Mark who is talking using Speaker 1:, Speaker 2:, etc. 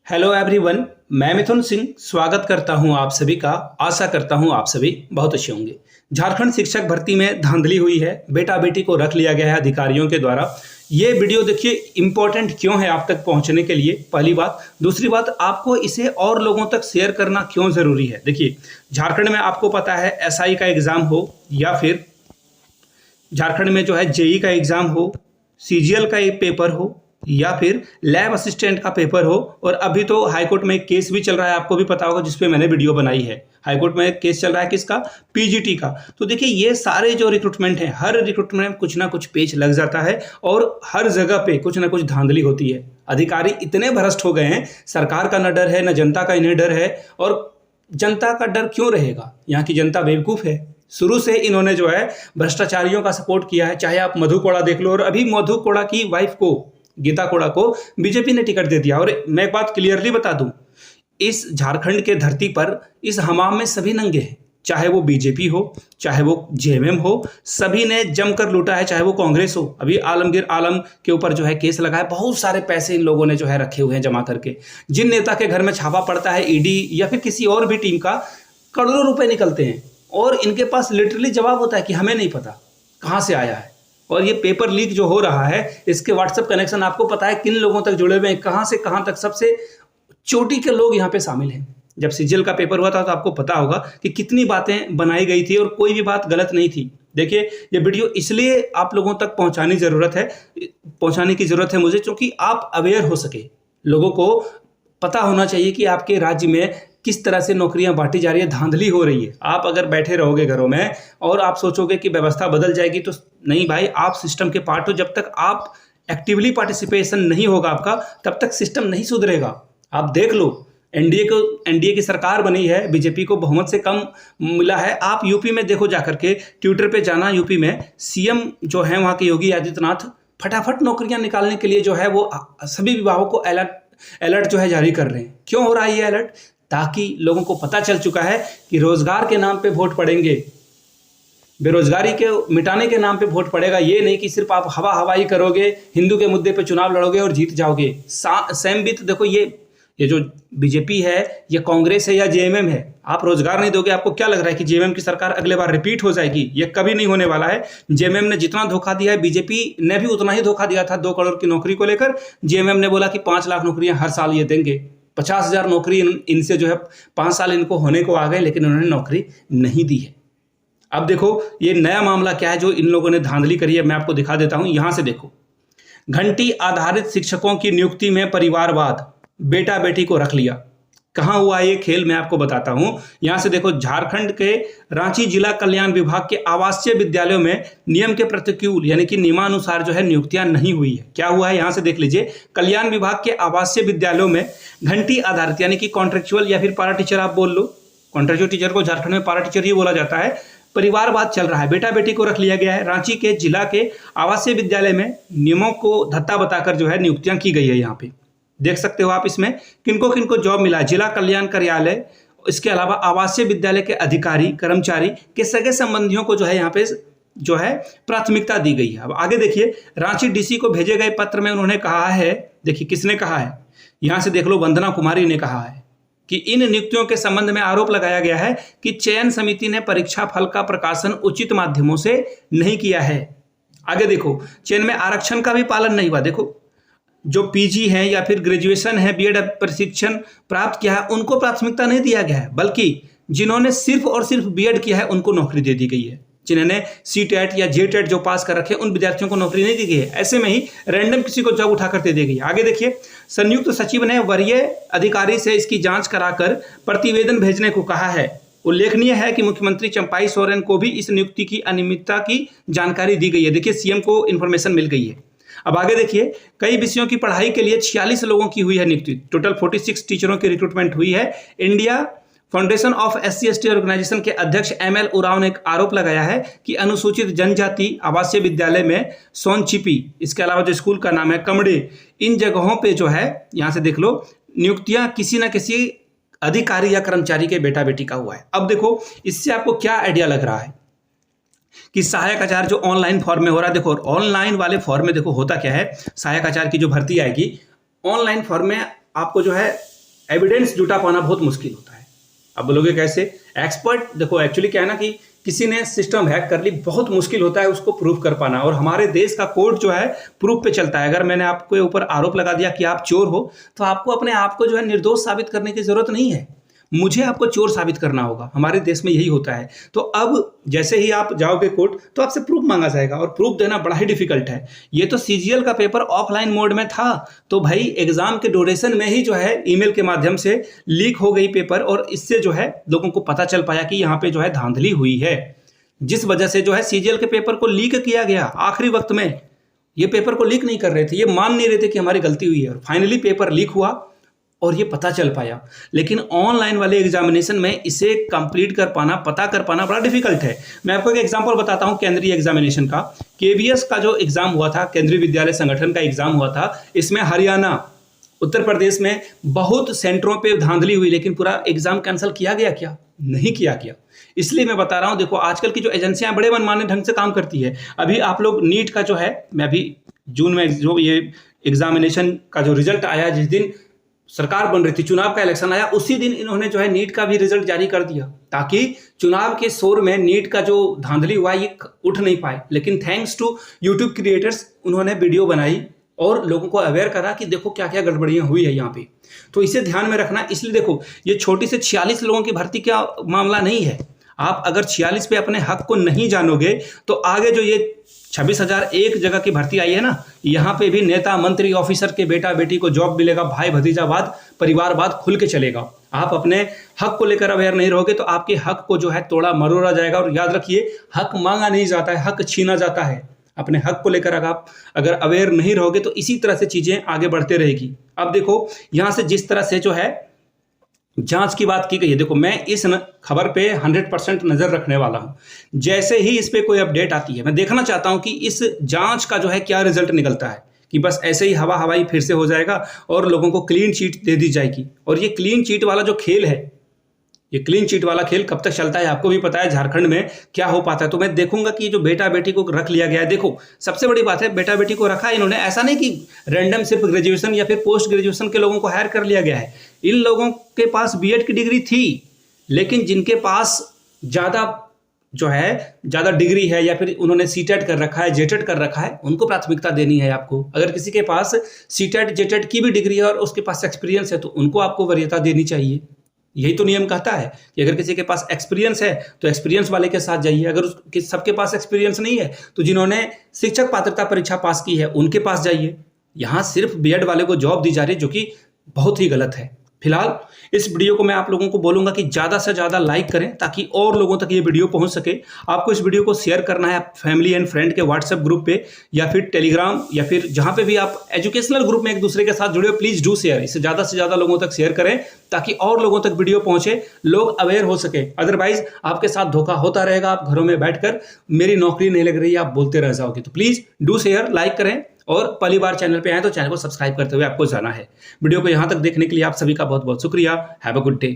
Speaker 1: Hello everyone. मैं मिथुन सिंह स्वागत करता हूं आप सभी का। आशा करता हूं आप सभी बहुत अच्छे होंगे। झारखंड शिक्षक भर्ती में धांधली हुई है, बेटा बेटी को रख लिया गया है अधिकारियों के द्वारा। ये वीडियो देखिए इंपॉर्टेंट क्यों है आप तक पहुंचने के लिए, पहली बात। दूसरी बात, आपको इसे और लोगों तक शेयर करना क्यों जरूरी है। देखिए, झारखंड में आपको पता है एसआई का एग्जाम हो या फिर झारखंड में जो है जेई का एग्जाम हो, सीजीएल का एक पेपर हो या फिर लैब असिस्टेंट का पेपर हो। और अभी तो हाईकोर्ट में एक केस भी चल रहा है, आपको भी पता होगा, जिसपे मैंने वीडियो बनाई है। हाईकोर्ट में एक केस चल रहा है, किसका? पीजीटी का। तो देखिए, ये सारे जो रिक्रूटमेंट है, हर रिक्रूटमेंट में कुछ ना कुछ पेच लग जाता है और हर जगह पे कुछ ना कुछ धांधली होती है। अधिकारी इतने भ्रष्ट हो गए हैं, सरकार का न डर है न जनता का इन्हें डर है। और जनता का डर क्यों रहेगा? यहाँ की जनता बेवकूफ़ है। शुरू से इन्होंने जो है भ्रष्टाचारियों का सपोर्ट किया है। चाहे आप मधु कोड़ा देख लो, और अभी मधु कोड़ा की वाइफ को, गीता कोड़ा को, बीजेपी ने टिकट दे दिया। और मैं एक बात क्लियरली बता दूं, इस झारखंड के धरती पर इस हमाम में सभी नंगे हैं। चाहे वो बीजेपी हो, चाहे वो जेएमएम हो, सभी ने जमकर लूटा है। चाहे वो कांग्रेस हो, अभी आलमगीर आलम के ऊपर जो है केस लगा है। बहुत सारे पैसे इन लोगों ने जो है रखे हुए हैं जमा करके। जिन नेता के घर में छापा पड़ता है ईडी या फिर किसी और भी टीम का, करोड़ों रुपए निकलते हैं और इनके पास लिटरली जवाब होता है कि हमें नहीं पता कहाँ से आया है। और ये पेपर लीक जो हो रहा है, इसके व्हाट्सएप कनेक्शन आपको पता है किन लोगों तक जुड़े हुए हैं, कहाँ से कहाँ तक सबसे चोटी के लोग यहाँ पे शामिल हैं। जब सीजीएल का पेपर हुआ था तो आपको पता होगा कि कितनी बातें बनाई गई थी और कोई भी बात गलत नहीं थी। देखिए, ये वीडियो इसलिए आप लोगों तक पहुंचाने की जरूरत है मुझे, क्योंकि आप अवेयर हो सके। लोगों को पता होना चाहिए कि आपके राज्य में किस तरह से नौकरियां बांटी जा रही है, धांधली हो रही है। आप अगर बैठे रहोगे घरों में और आप सोचोगे कि व्यवस्था बदल जाएगी, तो नहीं भाई, आप सिस्टम के पार्ट हो। जब तक आप एक्टिवली पार्टिसिपेशन नहीं होगा आपका, तब तक सिस्टम नहीं सुधरेगा। आप देख लो, एनडीए की सरकार बनी है, बीजेपी को बहुमत से कम मिला है। आप यूपी में देखो, जाकर के ट्विटर पे जाना, यूपी में सीएम जो है वहाँ के योगी आदित्यनाथ फटाफट नौकरियां निकालने के लिए जो है वो सभी विभागों को अलर्ट जो है जारी कर रहे हैं। क्यों हो रहा है ये अलर्ट? ताकि लोगों को पता चल चुका है कि रोजगार के नाम पे वोट पड़ेंगे, बेरोजगारी के मिटाने के नाम पे वोट पड़ेगा। ये नहीं कि सिर्फ आप हवा हवाई करोगे, हिंदू के मुद्दे पे चुनाव लड़ोगे और जीत जाओगे। सेम भी तो देखो, ये जो बीजेपी है, ये कांग्रेस है या जेएमएम है, आप रोजगार नहीं दोगे। आपको क्या लग रहा है कि जेएमएम की सरकार अगले बार रिपीट हो जाएगी? ये कभी नहीं होने वाला है। जेएमएम ने जितना धोखा दिया है, बीजेपी ने भी उतना ही धोखा दिया था। 2 करोड़ की नौकरी को लेकर जेएमएम ने बोला कि 5 लाख नौकरियां हर साल ये देंगे। 50,000 नौकरी इनसे जो है 5 साल इनको होने को आ गए, लेकिन उन्होंने नौकरी नहीं दी है। अब देखो, ये नया मामला क्या है जो इन लोगों ने धांधली करी है, मैं आपको दिखा देता हूं। यहां से देखो, घंटी आधारित शिक्षकों की नियुक्ति में परिवारवाद, बेटा बेटी को रख लिया। कहां हुआ ये खेल, मैं आपको बताता हूं। यहां से देखो, झारखंड के रांची जिला कल्याण विभाग के आवासीय विद्यालयों में नियम के प्रतिकूल यानी कि नियमानुसार जो है नियुक्तियां नहीं हुई है। क्या हुआ है, यहां से देख लीजिए। कल्याण विभाग के आवासीय विद्यालयों में घंटी आधारित यानी कि कॉन्ट्रेक्चुअल या फिर पारा टीचर आप बोल लो, कॉन्ट्रेक्चुअल टीचर को झारखंड में पारा टीचर ही बोला जाता है, परिवारवाद चल रहा है। बेटा बेटी को रख लिया गया है। रांची के जिला के आवासीय विद्यालय में नियमों को धत्ता बताकर जो है नियुक्तियां की गई है। यहाँ पे देख सकते हो आप, इसमें किनको किनको जॉब मिला है। जिला कल्याण कार्यालय, इसके अलावा आवासीय विद्यालय के अधिकारी कर्मचारी के सगे संबंधियों को जो है यहाँ पे जो है प्राथमिकता दी गई है। अब आगे देखिए, रांची डीसी को भेजे गए पत्र में उन्होंने कहा है, देखिए किसने कहा है, यहां से देख लो, वंदना कुमारी ने कहा है कि इन नियुक्तियों के संबंध में आरोप लगाया गया है कि चयन समिति ने परीक्षा फल का प्रकाशन उचित माध्यमों से नहीं किया है। आगे देखो, चयन में आरक्षण का भी पालन नहीं हुआ। देखो, जो पीजी है या फिर ग्रेजुएशन है, बीएड प्रशिक्षण प्राप्त किया है, उनको प्राथमिकता नहीं दिया गया है, बल्कि जिन्होंने सिर्फ और सिर्फ बीएड किया है उनको नौकरी दे दी गई है। जिन्होंने सीटेट या जेटेट जो पास कर रखे, उन विद्यार्थियों को नौकरी नहीं दी गई है। ऐसे में ही रैंडम किसी को जॉब उठाकर दे दी गई। आगे देखिए, संयुक्त सचिव ने वरीय अधिकारी से इसकी जांच कराकर प्रतिवेदन भेजने को कहा है। उल्लेखनीय है कि मुख्यमंत्री चंपाई सोरेन को भी इस नियुक्ति की अनियमितता की जानकारी दी गई है। देखिए, सीएम को इन्फॉर्मेशन मिल गई है। अब आगे देखिए, कई विषयों की पढ़ाई के लिए 46 लोगों की हुई है नियुक्ति। टोटल 46 टीचरों की रिक्रूटमेंट हुई है। India foundation of SC/ST organisation के अध्यक्ष ML उरांव ने एक आरोप लगाया है कि अनुसूचित जनजाति आवासीय विद्यालय में सोनचिपी, इसके अलावा जो स्कूल का नाम है कमड़े, इन जगहों पे जो है, यहां से देख लो, नियुक्तियां किसी ना किसी अधिकारी या कर्मचारी के बेटा बेटी का हुआ है। अब देखो, इससे आपको क्या आइडिया लग रहा है कि सहायक आचार्य जो ऑनलाइन फॉर्म में हो रहा है। देखो, ऑनलाइन वाले फॉर्म में देखो होता क्या है, सहायक आचार्य की जो भर्ती आएगी, ऑनलाइन फॉर्म में आपको जो है एविडेंस जुटा पाना बहुत मुश्किल होता है। अब बोलोगे कैसे? एक्सपर्ट देखो, एक्चुअली क्या है ना कि किसी ने सिस्टम हैक कर ली, बहुत मुश्किल होता है उसको प्रूफ कर पाना। और हमारे देश का कोर्ट जो है प्रूफ पे चलता है। अगर मैंने आपके ऊपर आरोप लगा दिया कि आप चोर हो, तो आपको अपने आप को जो है निर्दोष साबित करने की जरूरत नहीं है, मुझे आपको चोर साबित करना होगा। हमारे देश में यही होता है। तो अब जैसे ही आप जाओगे कोर्ट, तो आपसे प्रूफ मांगा जाएगा और प्रूफ देना बड़ा ही डिफिकल्ट है। ये तो सीजीएल का पेपर ऑफलाइन मोड में था, तो भाई एग्जाम के ड्यूरेशन में ही जो है ईमेल के माध्यम से लीक हो गई पेपर, और इससे जो है लोगों को पता चल पाया कि यहाँ पे जो है धांधली हुई है, जिस वजह से जो है सीजीएल के पेपर को लीक किया गया आखिरी वक्त में। ये पेपर को लीक नहीं कर रहे थे, ये मान नहीं रहे थे कि हमारी गलती हुई है, और फाइनली पेपर लीक हुआ और ये पता चल पाया। लेकिन ऑनलाइन वाले एग्जामिनेशन में इसे कंप्लीट कर पाना, पता कर पाना बड़ा डिफिकल्ट है। मैं आपको एक एग्जांपल बताता हूं केंद्रीय एग्जामिनेशन का। केवीएस का जो एग्जाम हुआ था, केंद्रीय विद्यालय संगठन का एग्जाम हुआ था, इसमें हरियाणा, उत्तर प्रदेश में बहुत सेंटरों पे धांधली हुई, लेकिन पूरा एग्जाम कैंसिल किया गया क्या? नहीं किया गया। इसलिए मैं बता रहा हूं, देखो आजकल की जो एजेंसियां बड़े मनमाने ढंग से काम करती है। अभी आप लोग नीट का जो है, मैं अभी जून में जो ये एग्जामिनेशन का जो रिजल्ट आया, जिस दिन सरकार बन रही थी, चुनाव का इलेक्शन आया, उसी दिन इन्होंने जो है नीट का भी रिजल्ट जारी कर दिया, ताकि चुनाव के शोर में नीट का जो धांधली हुआ ये उठ नहीं पाए। लेकिन थैंक्स टू यूट्यूब क्रिएटर्स, उन्होंने वीडियो बनाई और लोगों को अवेयर करा कि देखो क्या क्या गड़बड़ियां हुई है यहाँ पे। तो इसे ध्यान में रखना। इसलिए देखो, ये छोटी से 46 लोगों की भर्ती का मामला नहीं है। आप अगर 46 पे अपने हक को नहीं जानोगे, तो आगे जो ये 26,001 जगह की भर्ती आई है ना, यहाँ पे भी नेता, मंत्री, ऑफिसर के बेटा बेटी को जॉब मिलेगा, भाई भतीजावाद, परिवारवाद खुल के चलेगा। आप अपने हक को लेकर अवेयर नहीं रहोगे तो आपके हक को जो है तोड़ा मरोड़ा जाएगा। और याद रखिए, हक मांगा नहीं जाता है, हक छीना जाता है। अपने हक को लेकर आप अगर अवेयर नहीं रहोगे तो इसी तरह से चीजें आगे बढ़ते रहेगी। अब देखो, यहां से जिस तरह से जो है जांच की बात की गई है, देखो मैं इस खबर पे 100% नजर रखने वाला हूं। जैसे ही इस पे कोई अपडेट आती है, मैं देखना चाहता हूं कि इस जांच का जो है क्या रिजल्ट निकलता है, कि बस ऐसे ही हवा हवाई फिर से हो जाएगा और लोगों को क्लीन चिट दे दी जाएगी। और ये क्लीन चिट वाला जो खेल है, ये क्लीन चिट वाला खेल कब तक चलता है आपको भी पता है, झारखंड में क्या हो पाता है। तो मैं देखूंगा कि जो बेटा बेटी को रख लिया गया है, देखो सबसे बड़ी बात है, बेटा बेटी को रखा है इन्होंने, ऐसा नहीं कि रैंडम सिर्फ ग्रेजुएशन या फिर पोस्ट ग्रेजुएशन के लोगों को हायर कर लिया गया है। इन लोगों के पास बीएड की डिग्री थी, लेकिन जिनके पास ज़्यादा डिग्री है या फिर उन्होंने सीटेट कर रखा है, जेटेट कर रखा है, उनको प्राथमिकता देनी है आपको। अगर किसी के पास सीटेट जेटेट की भी डिग्री है और उसके पास एक्सपीरियंस है, तो उनको आपको वरीयता देनी चाहिए। यही तो नियम कहता है कि अगर किसी के पास एक्सपीरियंस है तो एक्सपीरियंस वाले के साथ जाइए। अगर सबके पास एक्सपीरियंस नहीं है तो जिन्होंने शिक्षक पात्रता परीक्षा पास की है उनके पास जाइए। यहाँ सिर्फ बीएड वाले को जॉब दी जा रही है, जो कि बहुत ही गलत है। फिलहाल इस वीडियो को मैं आप लोगों को बोलूंगा कि ज़्यादा से ज़्यादा लाइक करें, ताकि और लोगों तक ये वीडियो पहुंच सके। आपको इस वीडियो को शेयर करना है फैमिली एंड फ्रेंड के व्हाट्सएप ग्रुप पे, या फिर टेलीग्राम, या फिर जहां पे भी आप एजुकेशनल ग्रुप में एक दूसरे के साथ जुड़े हो, प्लीज़ डू शेयर। इसे ज़्यादा से ज़्यादा लोगों तक शेयर करें, ताकि और लोगों तक वीडियो पहुंचे, लोग अवेयर हो सके। अदरवाइज आपके साथ धोखा होता रहेगा, आप घरों में बैठकर मेरी नौकरी नहीं लग रही है आप बोलते रह जाओगे। तो प्लीज़ डू शेयर, लाइक करें, और पहली बार चैनल पे आए तो चैनल को सब्सक्राइब करते हुए आपको जाना है। वीडियो को यहाँ तक देखने के लिए आप सभी का बहुत बहुत शुक्रिया। Have a good day.